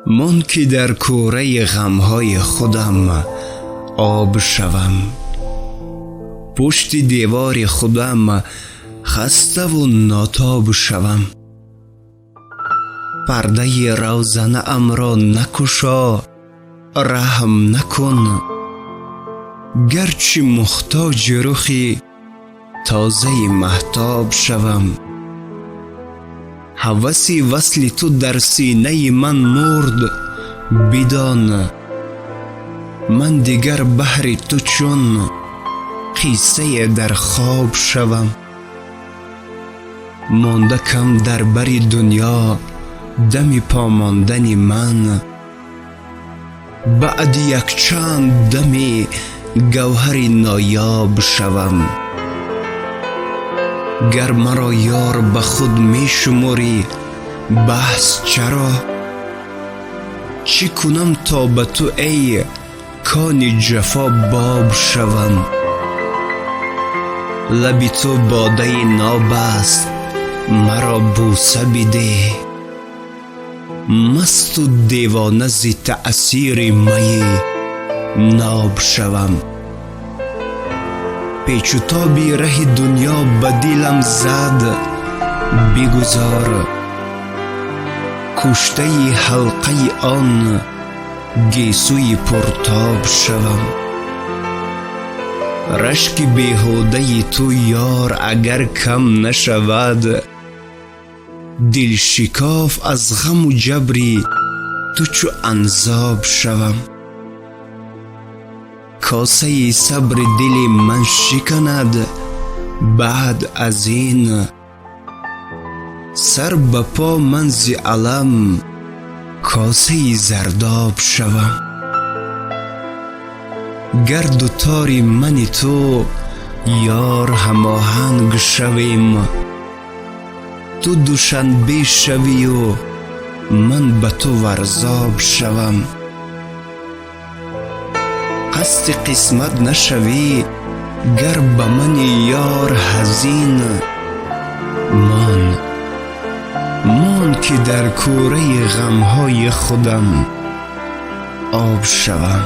من که در کوره غمهای خودم آب شوم، پشت دیوار خودم خسته و ناتاب شوم. پرده روزنه ام را نکشا، رحم نکن، گرچه محتاج رخی تازه مهتاب شوم. هوس وصل تو در سینه من مرد، بدان من دیگر بحر تو چون قصه در خواب شوم. مانده کم در بر دنیا دم پاماندن من، بعد یک چند دمی گوهر نایاب شوم. گر مرا یار به خود می شماری بحث چرا؟ چی کنم تا به تو ای کان جفا باب شوم؟ لب تو باده ناب است، مرا بوسه بده، مست و دیوانه ز تأثیر می ناب شوم. پیچ و تابی ره دنیا به دلم زد، بگذار کشته حلقه آن گیسوی پرتاب شوم. رشک بیهوده تو یار اگر کم نشود، دل شکاف از غم و جبری تو چو انزاب شوم. کاسه صبر دل من شکند، بعد از این سر به پا من ز الم کاسه زرداب شوم. گرد و تار من تو یار هماهنگ شویم، تو دوشنبه شوی و من به تو ورزاب شوم. قصد قسمت نشوی گر به من یار حزین، من که در کوره غمهای خودم آب شوم.